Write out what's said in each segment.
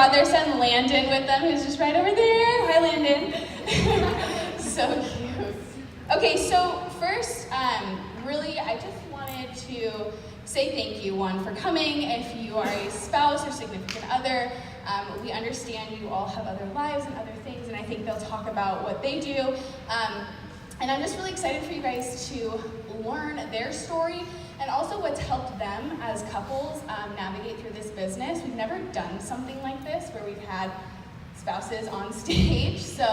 brought their son Landon with them, who's just right over there. Hi, Landon. So cute. Okay, so first, really, I just wanted to say thank you, one, for coming. If you are a spouse or significant other, we understand you all have other lives and other things, and I think they'll talk about what they do. And I'm just really excited for you guys to learn their story and also what's helped them as couples navigate through this business. We've never done something like this where we've had spouses on stage, so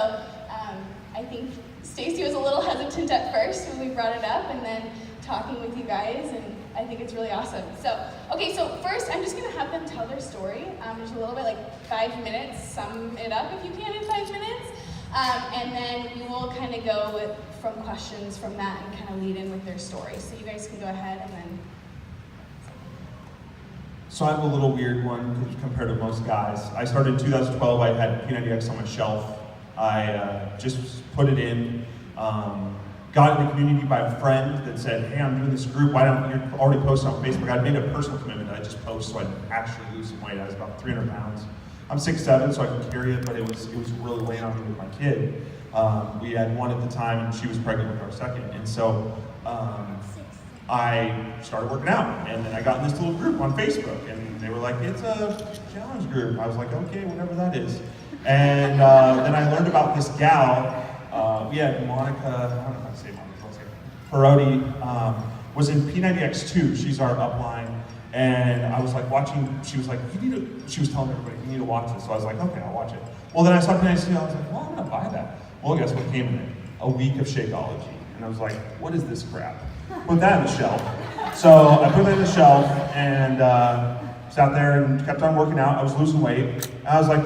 I think Stacy was a little hesitant at first when we brought it up, and then talking with you guys, and I think it's really awesome. So, okay, so first I'm just gonna have them tell their story, just a little bit, like 5 minutes, sum it up if you can in 5 minutes, and then we will kind of go from questions from that and kind of lead in with their story. So you guys can go ahead and then. So I'm a little weird one compared to most guys. I started in 2012, I had P90X on my shelf. I just put it in, got in the community by a friend that said, hey, I'm doing this group, why don't you already post on Facebook? I'd made a personal commitment that I just post so I'd actually lose some weight. I was about 300 pounds. I'm 6'7", so I could carry it, but it was really weighing on me with my kid. We had one at the time, and she was pregnant with our second. And so I started working out, and then I got in this little group on Facebook, and they were like, it's a challenge group. I was like, okay, whatever that is. And then I learned about this gal. We had Monica, I don't know how to say Monica, I'll say Perotti, was in P90X2. She's our upline. And I was like watching, she was like, she was telling everybody, you need to watch this. So I was like, okay, I'll watch it. Well, then I saw P90X2, I was like, well, I'm gonna buy that. Well, guess what came in it? A week of Shakeology. And I was like, what is this crap? Put that in the shelf. So I put that in the shelf and sat there and kept on working out. I was losing weight. And I was like,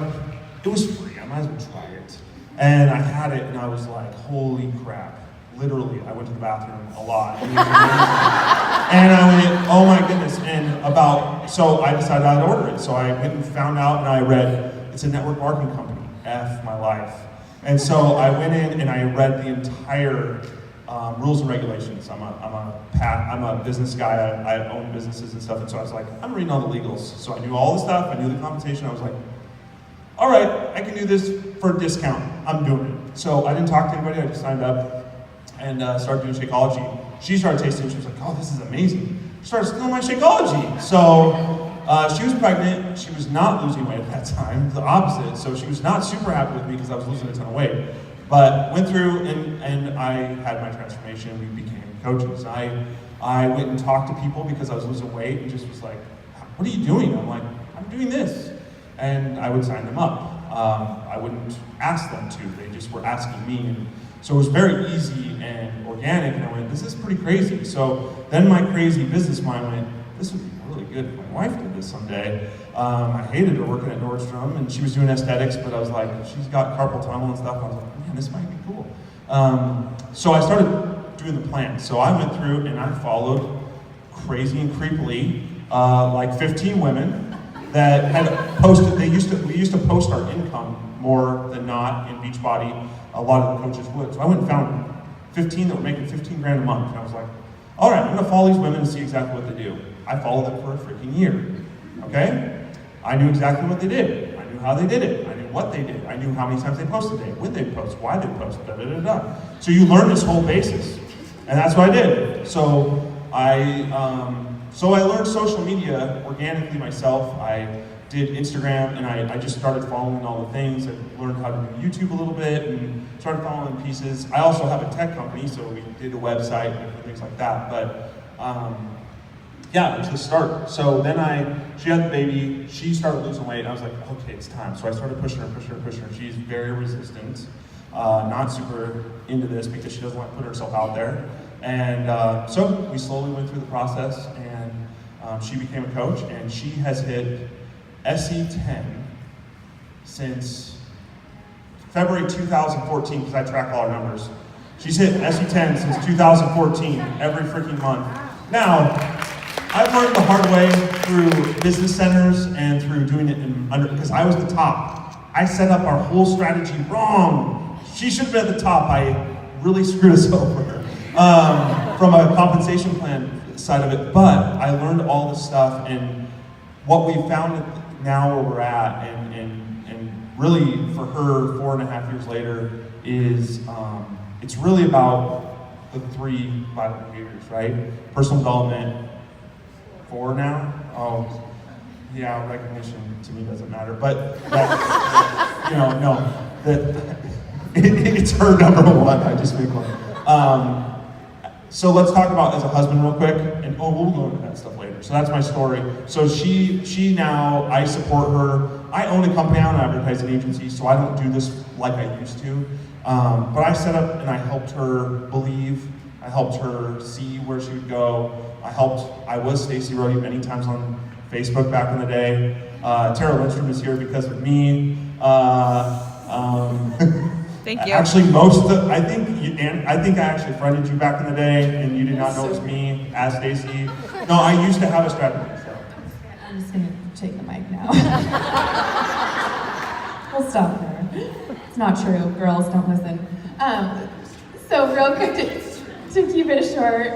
it was free, I might as well try it. And I had it and I was like, holy crap. Literally, I went to the bathroom a lot. And I went, oh my goodness. And so I decided I'd order it. So I went and found out and I read, it's a network marketing company, F my life. And so I went in and I read the entire rules and regulations. I'm a business guy, I own businesses and stuff. And so I was like, I'm reading all the legals. So I knew all the stuff, I knew the compensation. I was like, all right, I can do this for a discount. I'm doing it. So I didn't talk to anybody, I just signed up and started doing Shakeology. She started tasting it, she was like, oh, this is amazing. She started stealing my Shakeology. So she was pregnant, she was not losing weight at that time, the opposite. So she was not super happy with me because I was losing a ton of weight. But went through and I had my transformation, we became coaches. I went and talked to people because I was losing weight and just was like, what are you doing? I'm like, I'm doing this. And I would sign them up. I wouldn't ask them to, they just were asking me. And so it was very easy and organic, and I went, this is pretty crazy. So then my crazy business mind went, this would be really good if my wife did this someday. I hated her working at Nordstrom, and she was doing aesthetics, but I was like, she's got carpal tunnel and stuff. I was like, man, this might be cool. So I started doing the plan. So I went through and I followed crazy and creepily, like 15 women that had posted, we used to post our income more than not in Beachbody. A lot of the coaches would. So I went and found 15 that were making 15 grand a month. And I was like, all right, I'm gonna follow these women and see exactly what they do. I followed them for a freaking year, okay? I knew exactly what they did. I knew how they did it. I knew what they did. I knew how many times they posted it, when they post, why they post, da da da da. So you learn this whole basis. And that's what I did. So I learned social media organically myself. I did Instagram, and I just started following all the things. I learned how to do YouTube a little bit, and started following pieces. I also have a tech company, so we did a website and different things like that. But yeah, it was the start. So then she had the baby, she started losing weight, and I was like, okay, it's time. So I started pushing her. She's very resistant, not super into this because she doesn't want to put herself out there. And so we slowly went through the process, and she became a coach, and she has hit SE10 since February 2014, because I track all our numbers. She's hit SE10 since 2014, every freaking month. Now, I've learned the hard way through business centers and through doing it because I was the top. I set up our whole strategy wrong. She should have been at the top. I really screwed us over from a compensation plan side of it, but I learned all this stuff, and what we found now where we're at, and really for her 4.5 years later is it's really about the 3 vital behaviors, right? Personal development, 4 now. Oh, yeah, recognition to me doesn't matter, but that, it's her number 1. I just make one. So let's talk about as a husband real quick, and we'll go into that stuff later. So that's my story. So she now, I support her. I own a company, I own an advertising agency, so I don't do this like I used to. But I set up and I helped her believe. I helped her see where she would go. I was Stacy Rohde many times on Facebook back in the day. Tara Lindstrom is here because of me. Thank you. Actually, I think I actually friended you back in the day, and you did not know it was me as Stacy. No, I used to have a strategy. So. I'm just gonna take the mic now. We'll stop there. It's not true. Girls, don't listen. So real quick to keep it short,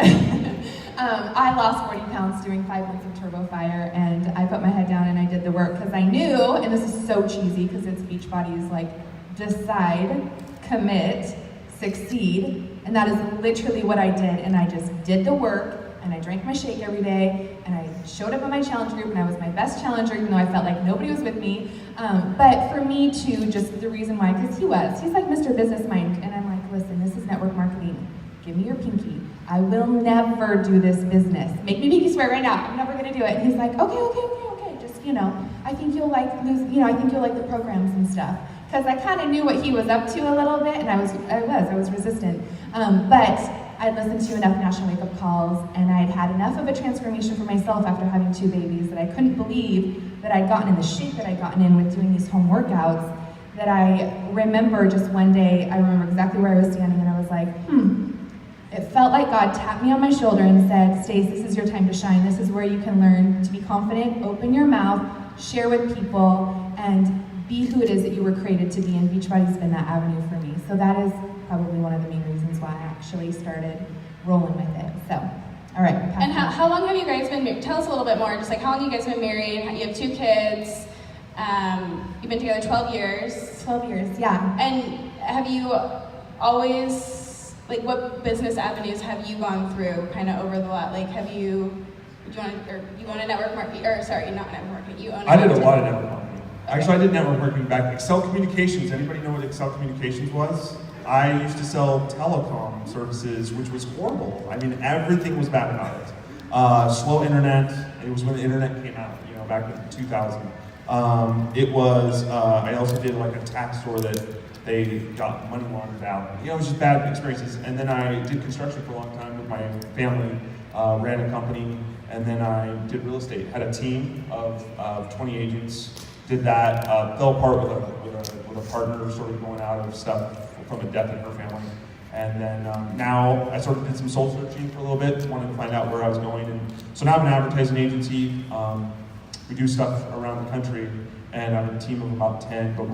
I lost 40 pounds doing 5 months of Turbo Fire, and I put my head down and I did the work because I knew, and this is so cheesy because it's Beachbody's like, decide, commit, succeed, and that is literally what I did, and I just did the work, and I drank my shake every day, and I showed up at my challenge group, and I was my best challenger, even though I felt like nobody was with me. But for me too, just the reason why, because he's like Mr. Business Mind, and I'm like, listen, this is network marketing. Give me your pinky. I will never do this business. Make me pinky swear right now. I'm never gonna do it. And he's like, okay. Just, I think you'll like I think you'll like the programs and stuff. Because I kind of knew what he was up to a little bit, and I was resistant. But I'd listened to enough national wake-up calls, and I'd had enough of a transformation for myself after having 2 babies that I couldn't believe that I'd gotten in the shape that I'd gotten in with doing these home workouts, that I remember just one day, I remember exactly where I was standing, and I was like, It felt like God tapped me on my shoulder and said, Stace, this is your time to shine. This is where you can learn to be confident, open your mouth, share with people, and be who it is that you were created to be, and Beachbody's been that avenue for me. So that is probably one of the main reasons why I actually started rolling with it. So, all right. And how long have you guys been married? Tell us a little bit more, just like how long you guys been married, you have 2 kids, you've been together 12 years. 12 years, yeah. And have you always, like what business avenues have you gone through kind of over the lot? Like you own a network marketing, or sorry, not network marketing, you own I did a lot of network marketing. Actually, I did network marketing back. Excel Communications, anybody know what Excel Communications was? I used to sell telecom services, which was horrible. I mean, everything was bad about it. Slow internet, it was when the internet came out, back in 2000. I also did like a tax store that they got money laundered out. It was just bad experiences. And then I did construction for a long time with my family, ran a company, and then I did real estate. Had a team of 20 agents. Did that, fell apart with a partner, sort of going out of stuff from a death in her family. And then now I sort of did some soul searching for a little bit, wanted to find out where I was going. And so now I'm an advertising agency. We do stuff around the country, and I'm a team of about 10, but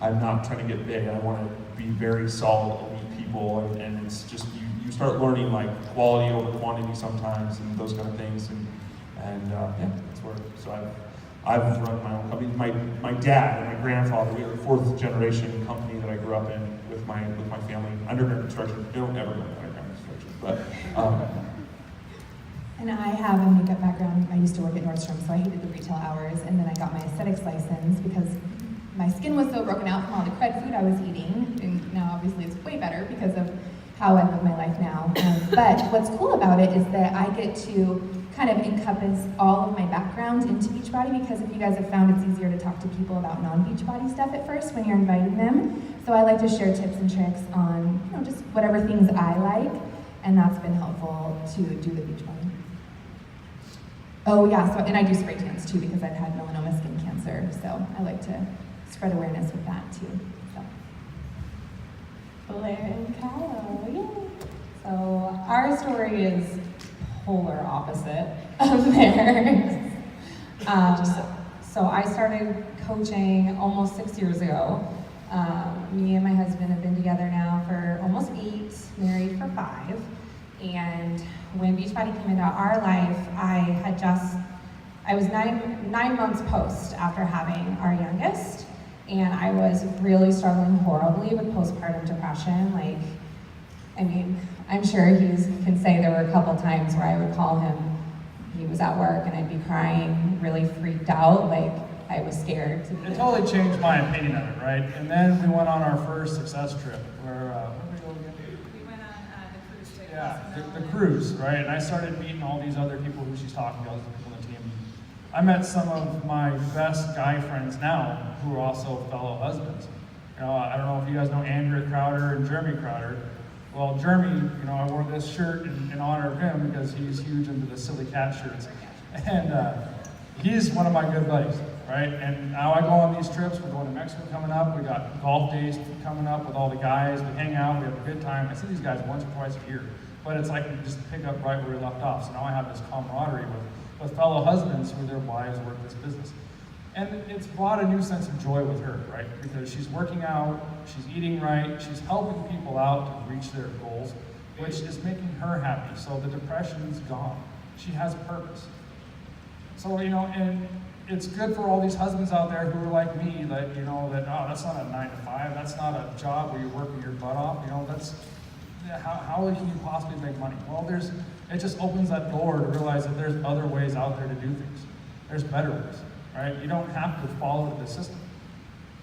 I'm not trying to get big. I want to be very solid, elite people, and it's just, you start learning like quality over quantity sometimes, and those kind of things. And that's where, so I've run my own company. My dad and my grandfather, we are the 4th generation company that I grew up in with my family. Underground construction, don't ever go into underground construction, but. And I have a makeup background. I used to work at Nordstrom, so I hated the retail hours, and then I got my aesthetics license because my skin was so broken out from all the crud food I was eating, and now obviously it's way better because of how I live my life now. But what's cool about it is that I get to kind of encompass all of my background into Beachbody, because if you guys have found, it's easier to talk to people about non-Beachbody stuff at first when you're inviting them. So I like to share tips and tricks on, just whatever things I like, and that's been helpful to do the Beachbody. Oh yeah, and I do spray tans too because I've had melanoma skin cancer, so I like to spread awareness with that too. Blair and Kyle, yay! So our story is polar opposite of theirs. So I started coaching almost 6 years ago. Me and my husband have been together now for almost 8, married for 5. And when Beachbody came into our life, I I was nine months post after having our youngest, and I was really struggling horribly with postpartum depression. Like, I mean, I'm sure he can say there were a couple times where I would call him, he was at work, and I'd be crying, really freaked out, like I was scared. It totally changed my opinion of it, right? And then we went on our first success trip, where, where did we go again? We went on the cruise trip. Yeah, the cruise, right? And I started meeting all these other people who she's talking to, all these people on the team. I met some of my best guy friends now who are also fellow husbands. You know, I don't know if you guys know Andrea Crowder and Jeremy Crowder. Well, Jeremy, you know, I wore this shirt in honor of him because he's huge into the silly cat shirts. And he's one of my good buddies, right? And now I go on these trips. We're going to Mexico coming up. We got golf days coming up with all the guys. We hang out. We have a good time. I see these guys once or twice a year. But it's like we just pick up right where we left off. So now I have this camaraderie with fellow husbands who their wives work this business. And it's brought a new sense of joy with her, right? Because she's working out, she's eating right, she's helping people out to reach their goals, which is making her happy. So the depression's gone. She has purpose. So, you know, and it's good for all these husbands out there who are like me, that, you know, that, oh, that's not a 9 to 5, that's not a job where you're working your butt off, you know, that's, how can you possibly make money? Well, it just opens that door to realize that there's other ways out there to do things. There's better ways, right? You don't have to follow the system.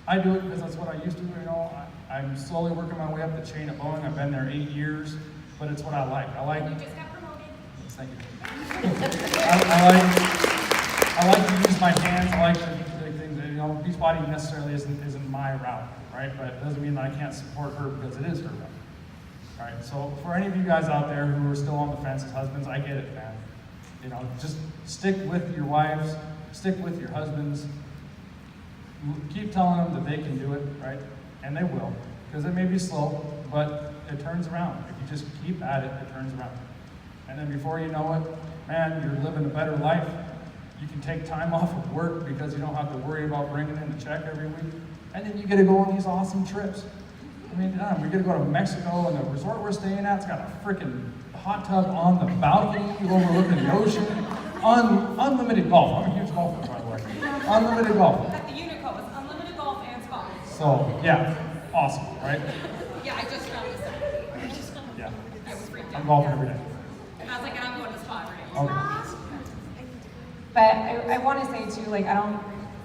I do it because that's what I used to do, you know. I'm slowly working my way up the chain at Boeing. I've been there 8 years, but it's what I like. You just got promoted. Thank you. I like to use my hands. I like the things. You know, Beachbody necessarily isn't my route, right? But it doesn't mean that I can't support her because it is her route. All right. So for any of you guys out there who are still on the fence as husbands, I get it, man. You know, just stick with your wives, stick with your husbands. Keep telling them that they can do it, right? And they will, because it may be slow, but it turns around. If you just keep at it, it turns around. And then before you know it, man, you're living a better life. You can take time off of work because you don't have to worry about bringing in the check every week. And then you get to go on these awesome trips. I mean, we get to go to Mexico, and the resort we're staying at's got a freaking hot tub on the balcony overlooking the ocean. Unlimited golf. I'm a huge golfer, by the way. Unlimited golf. At the Unico, it's unlimited golf and spa. So, yeah, awesome, right? Yeah, I just found this out. Yeah, I was freaked out. I'm golfing every day. And I was like, I'm going to spa right now. Okay. But I want to say too, like,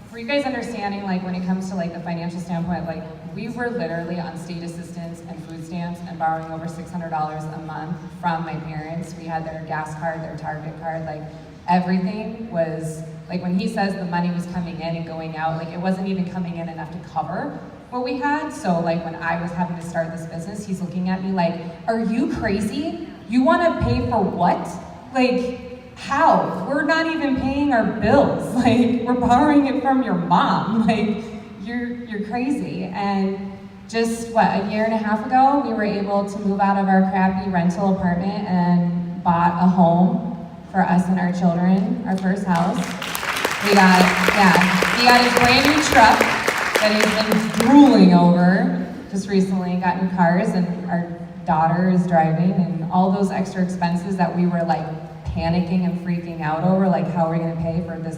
for you guys understanding, like, when it comes to like the financial standpoint, like, we were literally on state assistance and food stamps and borrowing over $600 a month from my parents. We had their gas card, their Target card, like, everything was, like, when he says the money was coming in and going out, like, it wasn't even coming in enough to cover what we had. So, like, when I was having to start this business, he's looking at me like, are you crazy? You want to pay for what? Like, how? We're not even paying our bills. Like, we're borrowing it from your mom. Like, you're crazy. And just, a year and a half ago, we were able to move out of our crappy rental apartment and bought a home for us and our children, our first house. He got a brand new truck that he's been drooling over. Just recently got new cars, and our daughter is driving, and all those extra expenses that we were like panicking and freaking out over, like, how are we gonna pay for this.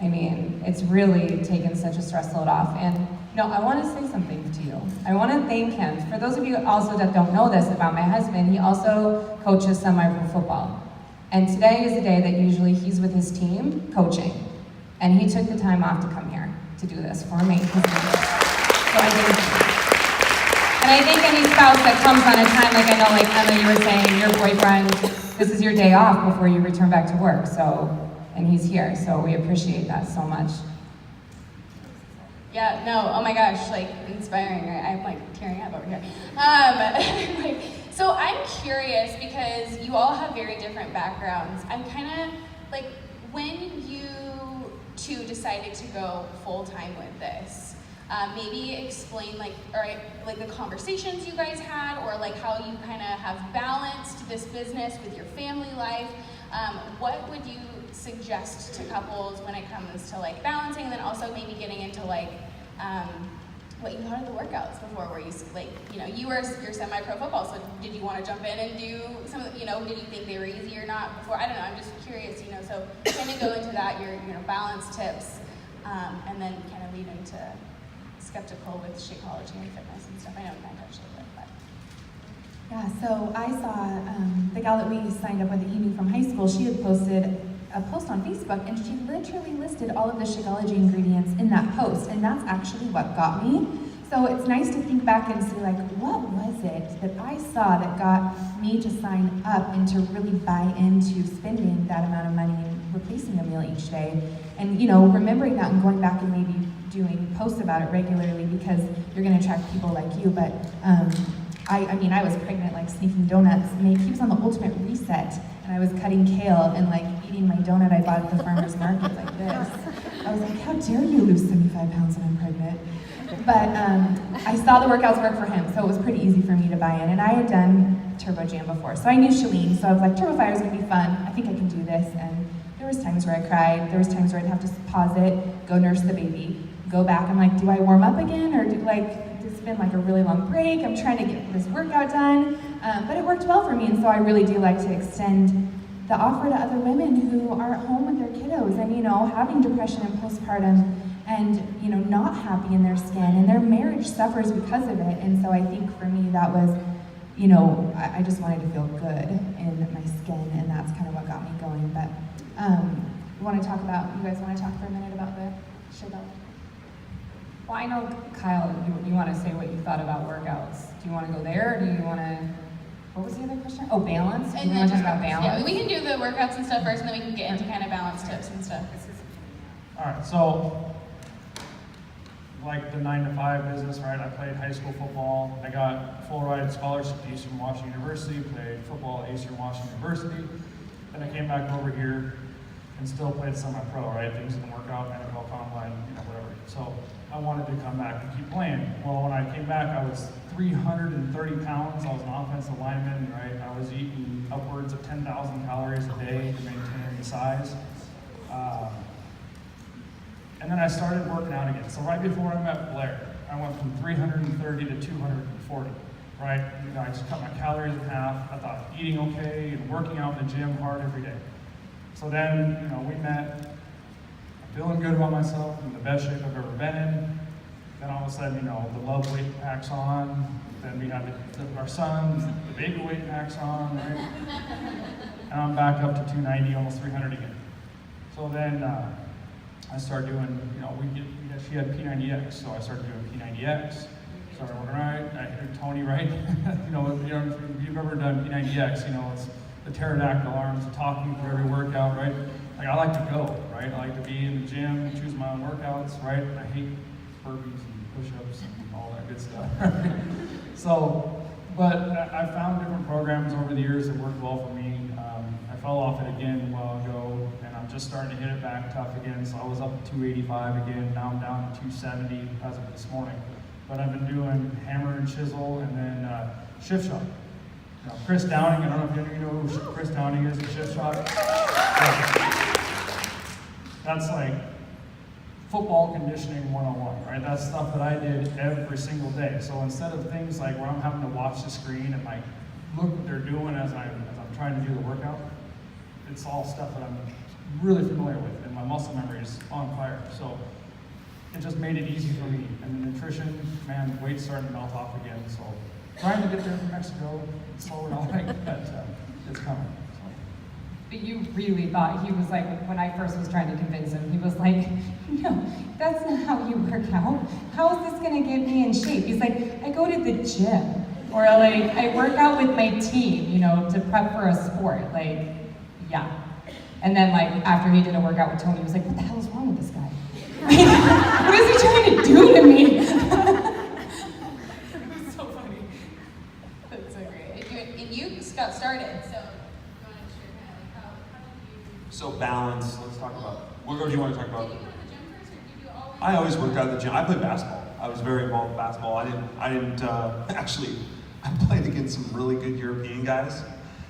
I mean, it's really taken such a stress load off. And I wanna say something to you. I wanna thank him. For those of you also that don't know this about my husband, he also coaches semi-pro football. And today is the day that usually he's with his team coaching. And he took the time off to come here to do this for me. So I thank him. And I think any spouse that comes on a time, like I know, like Emma, you were saying, your boyfriend, this is your day off before you return back to work. So, and he's here, so we appreciate that so much. Yeah, no, oh my gosh, like, inspiring, right? I'm like tearing up over here. So I'm curious, because you all have very different backgrounds. I'm kind of, like, when you two decided to go full-time with this, maybe explain, like, the conversations you guys had, or like how you kind of have balanced this business with your family life. What would you suggest to couples when it comes to like balancing, and then also maybe getting into like what you thought of the workouts before. Were you like, you're semi-pro football, so did you want to jump in and do some of the, did you think they were easy or not before? I don't know, I'm just curious, so kind of go into that, your balance tips, and then kind of lead into skeptical with Shakeology and fitness and stuff. I know we might touch a little bit, but. Yeah, so I saw the gal that we signed up with at Emu from high school, she had posted a post on Facebook, and she literally listed all of the Shakeology ingredients in that post, and that's actually what got me. So it's nice to think back and see, like, what was it that I saw that got me to sign up and to really buy into spending that amount of money and replacing a meal each day, and remembering that and going back and maybe doing posts about it regularly, because you're going to attract people like you. But I was pregnant, like sneaking donuts. He was on the ultimate reset, and I was cutting kale and like eating my donut I bought at the farmer's market like this. I was like, how dare you lose 75 pounds when I'm pregnant? But I saw the workouts work for him, so it was pretty easy for me to buy in. And I had done Turbo Jam before, so I knew Shalene, so I was like, Turbo Fire is gonna be fun. I think I can do this. And there was times where I cried. There was times where I'd have to pause it, go nurse the baby, go back. I'm like, do I warm up again, or it's been like a really long break. I'm trying to get this workout done, but it worked well for me, and so I really do like to extend the offer to other women who are at home with their kiddos and having depression and postpartum, and not happy in their skin, and their marriage suffers because of it. And so I think for me that was, I just wanted to feel good in my skin, and that's kind of what got me going. But you guys want to talk for a minute about the Shakeology? Well, I know, Kyle, you want to say what you thought about workouts. Do you want to go there, or do you want to, what was the other question? Oh, balance? And you then want to talk about balance? Yeah, we can do the workouts and stuff first, and then we can get into kind of balance tips and stuff. All right, so like the 9-to-5 business, right? I played high school football. I got full ride scholarship to Eastern Washington University, played football at Eastern Washington University. Then I came back over here and still played semi-pro, right? Things didn't work out, NFL Combine, whatever. So I wanted to come back and keep playing. Well, when I came back, I was 330 pounds. I was an offensive lineman, right? I was eating upwards of 10,000 calories a day to maintain the size. And then I started working out again. So right before I met Blair, I went from 330 to 240, right? I just cut my calories in half. I thought eating okay and working out in the gym hard every day. So then, we met. I'm feeling good about myself. I'm in the best shape I've ever been in. Then all of a sudden, the love weight packs on. Then we had our son, the baby weight packs on, right? And I'm back up to 290, almost 300 again. So then I started doing, she had P90X, so I started doing P90X. Started working right. I heard Tony, right? If you've ever done P90X, it's the pterodactyl arms, talking for every workout, right? Like, I like to go, right? I like to be in the gym, choose my own workouts, right? I hate burpees and push-ups and all that good stuff. So, but I found different programs over the years that worked well for me. I fell off it again a while ago, and I'm just starting to hit it back tough again. So I was up to 285 again, now I'm down to 270 as of this morning. But I've been doing hammer and chisel, and then shift shot. Chris Downing, I don't know if any of you know who Chris Downing is in shift shot. That's like football conditioning 101, right? That's stuff that I did every single day. So instead of things like where I'm having to watch the screen and like look what they're doing as I'm trying to do the workout, it's all stuff that I'm really familiar with, and my muscle memory is on fire. So it just made it easy for me. And the nutrition, man, weight's starting to melt off again. So trying to get there from Mexico, slow and all like that, it's coming. So. But you really thought, he was like, when I first was trying to convince him, he was like, no, that's not how you work out. How is this gonna get me in shape? He's like, I go to the gym, or like, I work out with my team, to prep for a sport, like, yeah. And then like, after he did a workout with Tony, he was like, what the hell is wrong with this guy? What is he trying to do to me? It's so funny. That's so great. And you got started, so you want to share kind of like how did you? So balance, let's talk about, what do you want to talk about? Did you go to the gym first, or did you always? I always worked out at the gym. I played basketball. I was very involved in basketball. I played against some really good European guys.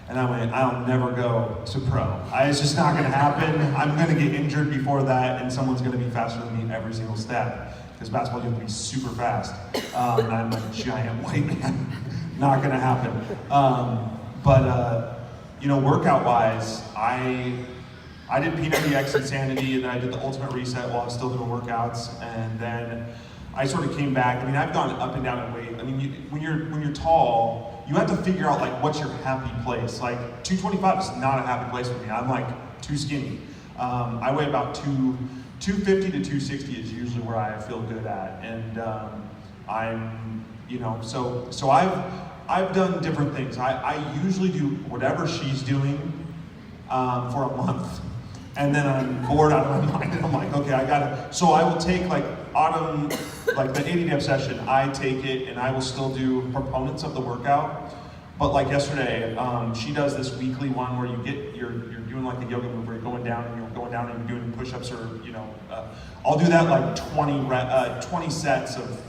And I went, I'll never go to pro. It's just not gonna happen. I'm gonna get injured before that, and someone's gonna be faster than me every single step. because basketball you have to be super fast. And I'm a giant white man. Not gonna happen. You know, workout-wise, I did P90X Insanity, and then I did the Ultimate Reset while I was still doing workouts, and then I sort of came back. I mean, I've gone up and down in weight. I mean, when you're tall, you have to figure out like what's your happy place. Like 225 is not a happy place for me. I'm like too skinny. I weigh about 250 to 260 is usually where I feel good at, and I'm, you know, so I've done different things. I usually do whatever she's doing for a month, and then I'm bored out of my mind, and I'm like, okay, I gotta. So I will take like autumn, like the 80 day session. I take it, and I will still do proponents of the workout. But like yesterday, she does this weekly one where you're doing like a yoga move where you're going down and you're doing push-ups, or you know, I'll do that like 20 sets of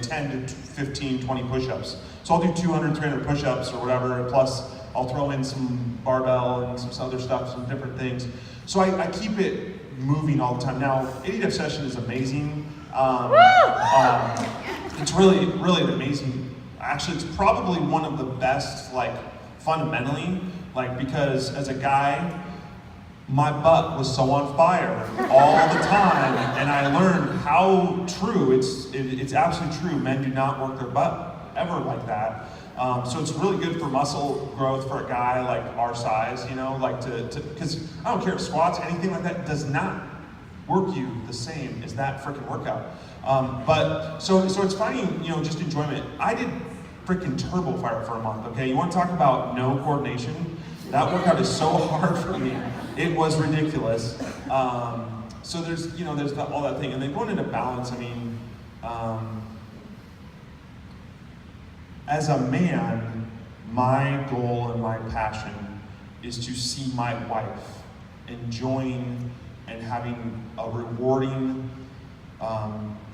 10 to 15, 20 push-ups. So I'll do 200, 300 push-ups or whatever, plus I'll throw in some barbell and some other stuff, some different things. So I keep it moving all the time. Now, 80 day session is amazing. It's really, really amazing. Actually, it's probably one of the best, like, fundamentally, like, because as a guy, my butt was so on fire all the time, and I learned how true, it's absolutely true, men do not work their butt ever like that. So it's really good for muscle growth for a guy like our size, you know, like because I don't care if squats, anything like that does not work you the same as that freaking workout. But so it's finding, you know, just enjoyment. I did freaking turbo fire for a month, okay? You want to talk about no coordination? That workout is so hard for me. It was ridiculous. So there's all that thing. And then going into balance, I mean, as a man, my goal and my passion is to see my wife enjoying and having a rewarding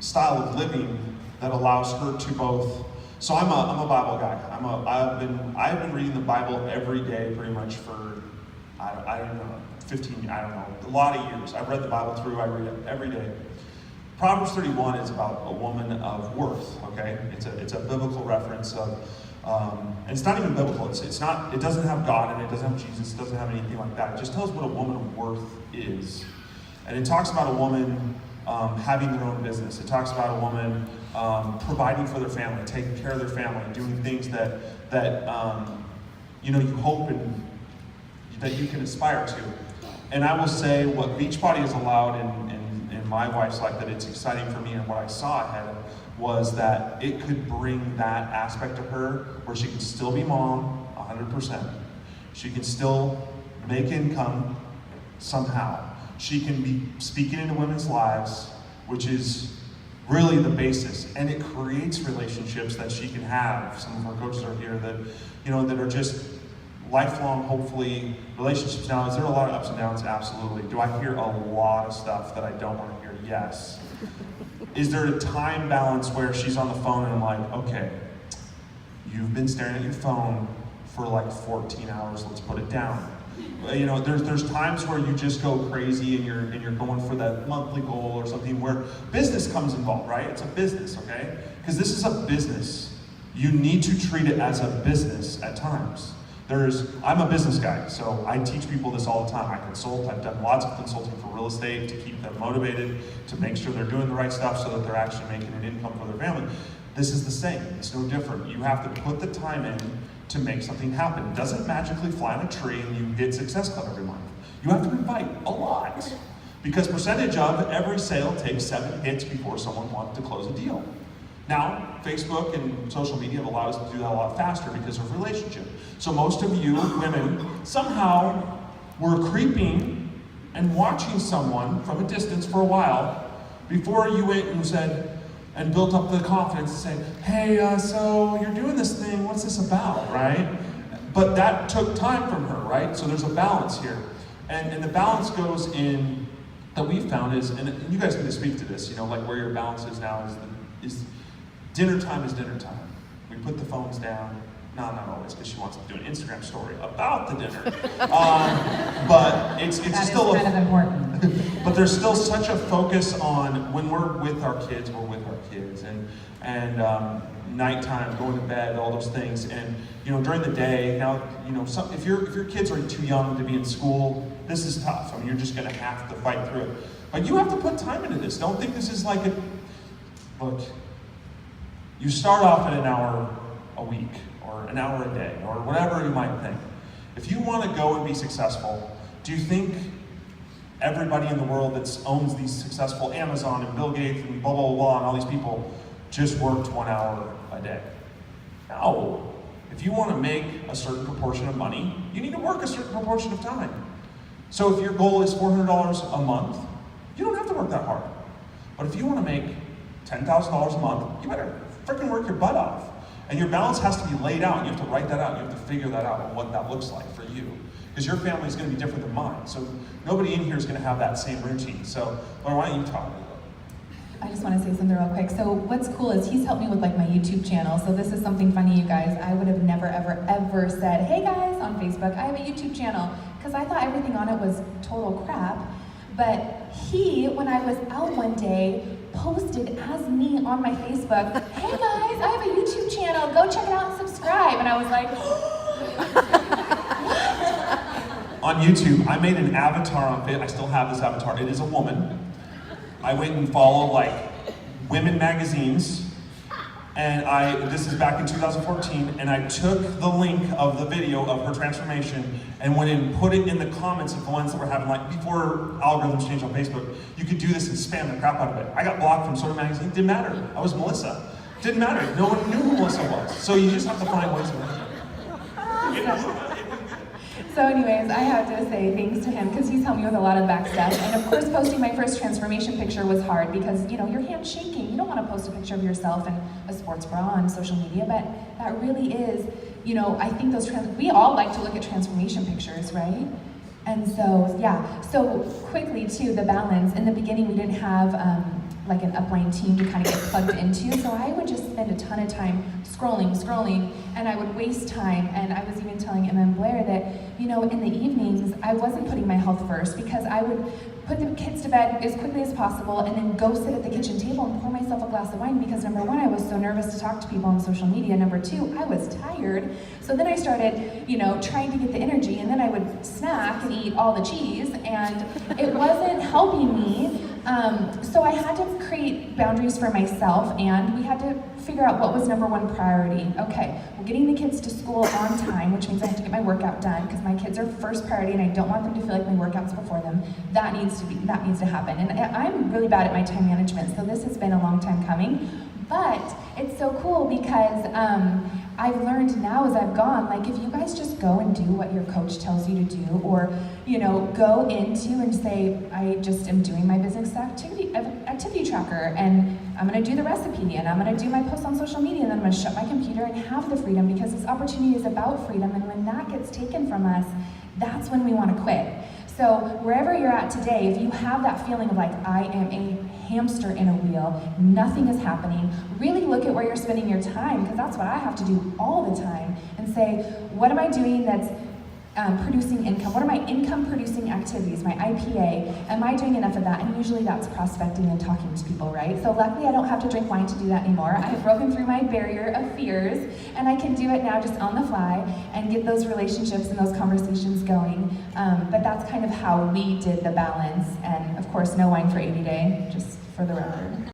style of living that allows her to both. So I'm a Bible guy. I've been reading the Bible every day pretty much for I don't know 15, I don't know, a lot of years. I've read the Bible through. I read it every day. Proverbs 31 is about a woman of worth. Okay, it's a biblical reference of. And it's not even biblical. It's not. It doesn't have God in it. It doesn't have Jesus. It doesn't have anything like that. It just tells what a woman of worth is. And it talks about a woman having their own business. It talks about a woman providing for their family, taking care of their family, doing things that you know, you hope and that you can aspire to. And I will say what Beachbody has allowed in my wife's life that it's exciting for me, and what I saw ahead was that it could bring that aspect of her where she can still be mom 100%. She can still make income somehow. She can be speaking into women's lives, which is really the basis, and it creates relationships that she can have. Some of our coaches are here that, you know, that are just lifelong, hopefully, relationships. Now, is there a lot of ups and downs? Absolutely. Do I hear a lot of stuff that I don't want to hear? Yes. Is there a time balance where she's on the phone and I'm like, okay, you've been staring at your phone for like 14 hours, let's put it down. You know, there's times where you just go crazy and you're going for that monthly goal or something where business comes involved, right? It's a business, okay? Because this is a business. You need to treat it as a business at times. I'm a business guy, so I teach people this all the time. I consult, I've done lots of consulting for real estate to keep them motivated, to make sure they're doing the right stuff so that they're actually making an income for their family. This is the same, it's no different. You have to put the time in to make something happen. It doesn't magically fly on a tree and you get Success Club every month. You have to invite a lot. Because percentage of every sale takes 7 hits before someone wants to close a deal. Now, Facebook and social media have allowed us to do that a lot faster because of relationship. So most of you women somehow were creeping and watching someone from a distance for a while before you went and said, and built up the confidence to say, hey, so you're doing this thing, what's this about, right? But that took time from her, right? So there's a balance here. And the balance goes in, that we found is, and you guys need to speak to this, you know, like where your balance is now is dinner time is dinner time. We put the phones down. No, not always, because she wants to do an Instagram story about the dinner. But it's that still is kind of important. But there's still such a focus on when we're with our kids, and nighttime, going to bed, all those things. And during the day, now if your kids are too young to be in school, this is tough. I mean, you're just going to have to fight through it. But you have to put time into this. Don't think this is like look. You start off at an hour a week, or an hour a day, or whatever you might think. If you want to go and be successful, do you think everybody in the world that owns these successful Amazon and Bill Gates and blah, blah, blah, and all these people just worked 1 hour a day? No. If you want to make a certain proportion of money, you need to work a certain proportion of time. So if your goal is $400 a month, you don't have to work that hard. But if you want to make $10,000 a month, you better freaking work your butt off. And your balance has to be laid out. You have to write that out. You have to figure that out on what that looks like for you. Because your family is going to be different than mine. So nobody in here is going to have that same routine. So Laura, why don't you talk? I just want to say something real quick. So what's cool is he's helped me with like my YouTube channel. So this is something funny, you guys. I would have never, ever, ever said, hey guys, on Facebook, I have a YouTube channel. Because I thought everything on it was total crap. But he, when I was out one day, posted as me on my Facebook, hey guys, I have a YouTube channel, go check it out and subscribe. And I was like, on YouTube, I made an avatar on it. I still have this avatar. It is a woman. I went and followed like women magazines, and this is back in 2014, and I took the link of the video of her transformation and went and put it in the comments of the ones that were having, like, before algorithms changed on Facebook, you could do this and spam the crap out of it. I got blocked from Sort of Magazine, didn't matter. I was Melissa. Didn't matter. No one knew who Melissa was. So you just have to find ways to So anyways, I have to say thanks to him because he's helped me with a lot of back stuff. And of course, posting my first transformation picture was hard because, your hand's shaking. You don't want to post a picture of yourself in a sports bra on social media, but that really is, I think we all like to look at transformation pictures, right? And so, yeah, so quickly too, the balance. In the beginning, we didn't have like an upline team to kind of get plugged into, so I would just spend a ton of time scrolling, and I would waste time. And I was even telling Emma and Blair that, in the evenings, I wasn't putting my health first because I would put the kids to bed as quickly as possible and then go sit at the kitchen table and pour myself a glass of wine because number one, I was so nervous to talk to people on social media. Number two, I was tired. So then I started, trying to get the energy, and then I would snack and eat all the cheese, and it wasn't helping me. So I had to create boundaries for myself, and we had to figure out what was number one priority. Okay, well, getting the kids to school on time, which means I have to get my workout done because my kids are first priority, and I don't want them to feel like my workout's before them. That needs to happen. And I'm really bad at my time management, so this has been a long time coming. But it's so cool because I've learned now as I've gone, like if you guys just go and do what your coach tells you to do, or go into and say, I just am doing my business activity tracker, and I'm gonna do the recipe, and I'm gonna do my post on social media, and then I'm gonna shut my computer and have the freedom, because this opportunity is about freedom, and when that gets taken from us, that's when we wanna quit. So wherever you're at today, if you have that feeling of like, I am a hamster in a wheel, nothing is happening, really look at where you're spending your time, because that's what I have to do all the time, and say, what am I doing that's producing income? What are my income producing activities, my IPA? Am I doing enough of that? And usually that's prospecting and talking to people, right? So luckily I don't have to drink wine to do that anymore. I have broken through my barrier of fears, and I can do it now just on the fly and get those relationships and those conversations going. But that's kind of how we did the balance. And of course, no wine for 80 day, just for the record.